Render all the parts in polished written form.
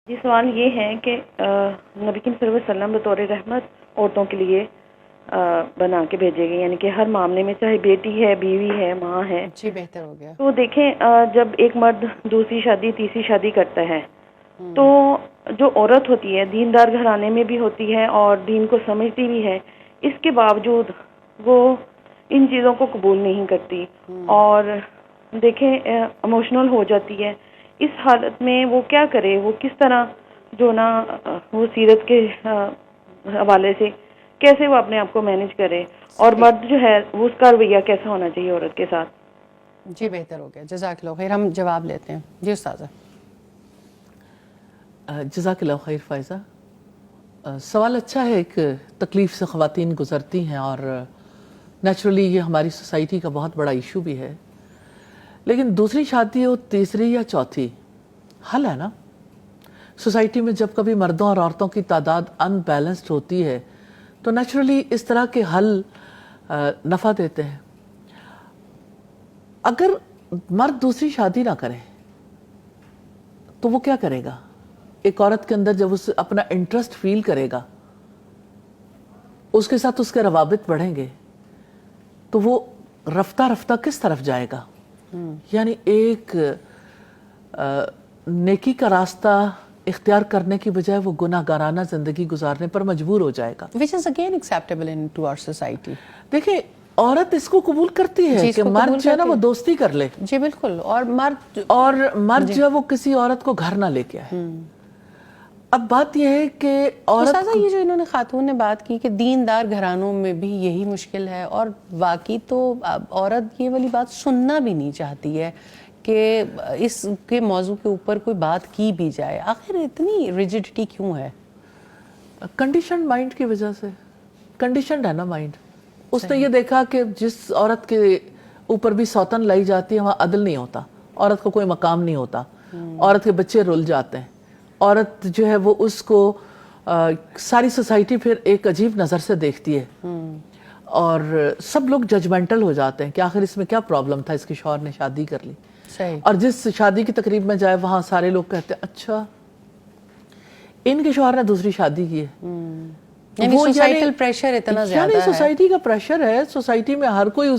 جی سوال یہ ہے کہ نبی کریم صلی اللہ علیہ وسلم بطور رحمت عورتوں کے لیے بنا کے بھیجے گئے، یعنی کہ ہر معاملے میں، چاہے بیٹی ہے، بیوی ہے، ماں ہے۔ جی بہتر ہو گیا۔ تو دیکھیں جب ایک مرد دوسری شادی تیسری شادی کرتا ہے تو جو عورت ہوتی ہے دیندار گھرانے میں بھی ہوتی ہے اور دین کو سمجھتی بھی ہے، اس کے باوجود وہ ان چیزوں کو قبول نہیں کرتی اور دیکھیں ایموشنل ہو جاتی ہے۔ اس حالت میں وہ کیا کرے؟ وہ کس طرح جو نا وہ سیرت کے حوالے سے کیسے وہ اپنے آپ کو مینج کرے، اور مرد جو ہے وہ اس کا رویہ کیسا ہونا چاہیے عورت کے ساتھ؟ جی بہتر ہو گیا، جزاک اللہ خیر۔ ہم جواب لیتے ہیں۔ جی استاذہ۔ جزاک اللہ خیر فائزہ، سوال اچھا ہے۔ ایک تکلیف سے خواتین گزرتی ہیں اور نیچرلی یہ ہماری سوسائٹی کا بہت بڑا ایشو بھی ہے، لیکن دوسری شادی ہو تیسری یا چوتھی، حل ہے نا۔ سوسائٹی میں جب کبھی مردوں اور عورتوں کی تعداد ان بیلنسڈ ہوتی ہے تو نیچرلی اس طرح کے حل نفع دیتے ہیں۔ اگر مرد دوسری شادی نہ کرے تو وہ کیا کرے گا؟ ایک عورت کے اندر جب اس اپنا انٹرسٹ فیل کرے گا، اس کے ساتھ اس کے روابط بڑھیں گے تو وہ رفتہ رفتہ کس طرف جائے گا؟ یعنی ایک نیکی کا راستہ اختیار کرنے کی بجائے وہ گناہ گارانہ زندگی گزارنے پر مجبور ہو جائے گا۔ which is again acceptable into our society۔ دیکھیں عورت اس کو قبول کرتی ہے کہ مرد جو ہے نا وہ دوستی کر لے۔ جی بالکل، اور مرد جو ہے وہ کسی عورت کو گھر نہ لے کے آئے۔ اب بات یہ ہے کہ عورت یہ جو انہوں نے خاتون نے بات کی کہ دیندار گھرانوں میں بھی یہی مشکل ہے، اور واقعی تو عورت یہ والی بات سننا بھی نہیں چاہتی ہے کہ اس کے موضوع کے اوپر کوئی بات کی بھی جائے۔ آخر اتنی ریجڈٹی کیوں ہے؟ کنڈیشنڈ مائنڈ کی وجہ سے۔ کنڈیشنڈ ہے نا مائنڈ۔ اس نے یہ دیکھا کہ جس عورت کے اوپر بھی سوتن لائی جاتی ہے وہاں عدل نہیں ہوتا، عورت کو کوئی مقام نہیں ہوتا، عورت کے بچے رل جاتے ہیں، عورت جو ہے وہ اس کو ساری سوسائٹی پھر ایک عجیب نظر سے دیکھتی ہے اور سب لوگ ججمنٹل ہو جاتے ہیں کہ آخر اس میں کیا پرابلم تھا، اس کے شوہر نے شادی کر لی۔ اور جس شادی کی تقریب میں جائے وہاں سارے لوگ کہتے ہیں اچھا ان کے شوہر نے دوسری شادی کی ہے۔ یعنی سوسائٹل پریشر اتنا زیادہ ہے، سوسائٹی کا پریشر ہے۔ سوسائٹی میں ہر کوئی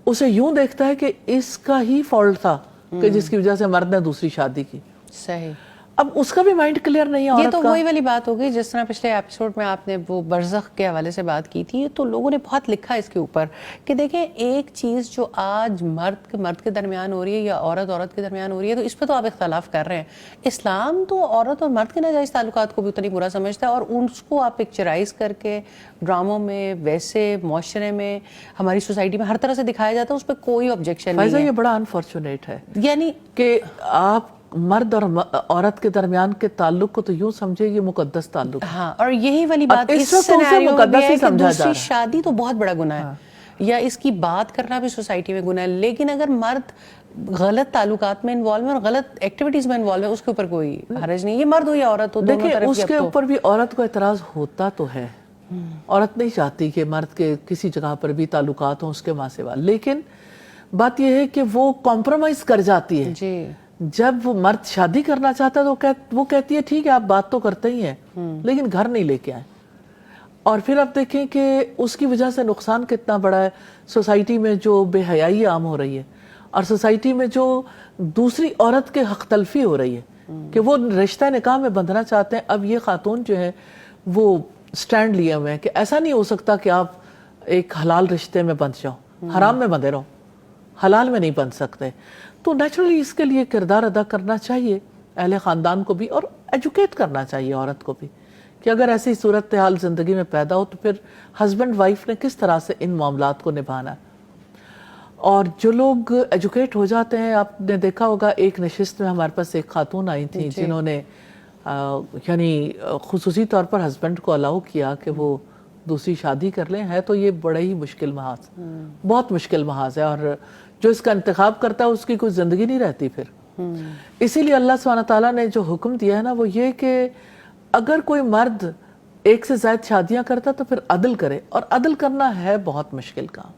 اسے یوں دیکھتا ہے کہ اس کا ہی فالٹ تھا کہ جس کی وجہ سے مرد نے دوسری شادی کی۔ صحیح۔ اب اس کا بھی مائنڈ کلیئر نہیں ہے۔ یہ تو وہی والی بات ہو گئی جس طرح پچھلے ایپیسوڈ میں آپ نے وہ برزخ کے حوالے سے بات کی تھی، تو لوگوں نے بہت لکھا اس کے اوپر کہ دیکھیں ایک چیز جو آج مرد کے درمیان ہو رہی ہے یا عورت کے درمیان ہو رہی ہے، تو اس پہ تو آپ اختلاف کر رہے ہیں۔ اسلام تو عورت اور مرد کے ناجائز تعلقات کو بھی اتنی برا سمجھتا ہے، اور اس کو آپ پکچرائز کر کے ڈراموں میں، ویسے معاشرے میں، ہماری سوسائٹی میں ہر طرح سے دکھایا جاتا ہے، اس پہ کوئی آبجیکشن نہیں ہے۔ یہ بڑا انفارچونیٹ ہے یعنی کہ آپ مرد اور عورت کے درمیان کے تعلق کو تو یوں سمجھے یہ مقدس تعلق ہے۔ ہاں، اور یہی والی بات اس سیناریو میں بھی ہے کہ دوسری شادی تو بہت بڑا گناہ ہے، یا اس کی بات کرنا بھی سوسائٹی میں گناہ ہے، لیکن اگر مرد غلط تعلقات میں انوالو ہے اور غلط ایکٹیویٹیز میں انوالو ہے اس کے اوپر کوئی حرج نہیں، یہ مرد ہو یا عورت ہو، دونوں طرف اس کے اوپر بھی عورت کو اعتراض ہوتا تو ہے۔ عورت نہیں چاہتی کہ مرد کے کسی جگہ پر بھی تعلقات ہوں اس کے ماں سوا، لیکن بات یہ ہے کہ وہ کمپرومائز کر جاتی ہے۔ جی جب وہ مرد شادی کرنا چاہتا ہے تو وہ کہتی ہے ٹھیک ہے آپ بات تو کرتے ہی ہیں لیکن گھر نہیں لے کے آئے۔ اور پھر آپ دیکھیں کہ اس کی وجہ سے نقصان کتنا بڑا ہے۔ سوسائٹی میں جو بے حیائی عام ہو رہی ہے اور سوسائٹی میں جو دوسری عورت کے حق تلفی ہو رہی ہے کہ وہ رشتہ نکاح میں بندھنا چاہتے ہیں۔ اب یہ خاتون جو ہے وہ سٹینڈ لیے ہوئے ہیں کہ ایسا نہیں ہو سکتا کہ آپ ایک حلال رشتے میں بندھ جاؤ، حرام میں بندھے رہو، حلال میں نہیں بندھ سکتے۔ تو نیچرلی اس کے لیے کردار ادا کرنا چاہیے اہل خاندان کو بھی، اور ایجوکیٹ کرنا چاہیے عورت کو بھی کہ اگر ایسی صورتحال زندگی میں پیدا ہو تو پھر ہسبینڈ وائف نے کس طرح سے ان معاملات کو نبھانا ہے۔ اور جو لوگ ایجوکیٹ ہو جاتے ہیں، آپ نے دیکھا ہوگا ایک نشست میں ہمارے پاس ایک خاتون آئی تھی جنہوں نے یعنی خصوصی طور پر ہسبینڈ کو الاؤ کیا کہ وہ دوسری شادی کر لیں۔ ہے تو یہ بڑا ہی مشکل محاذ، بہت مشکل محاذ ہے، اور جو اس کا انتخاب کرتا ہے اس کی کوئی زندگی نہیں رہتی پھر۔ اسی لیے اللہ سبحانہ تعالیٰ نے جو حکم دیا ہے نا وہ یہ کہ اگر کوئی مرد ایک سے زائد شادیاں کرتا تو پھر عدل کرے، اور عدل کرنا ہے بہت مشکل کام۔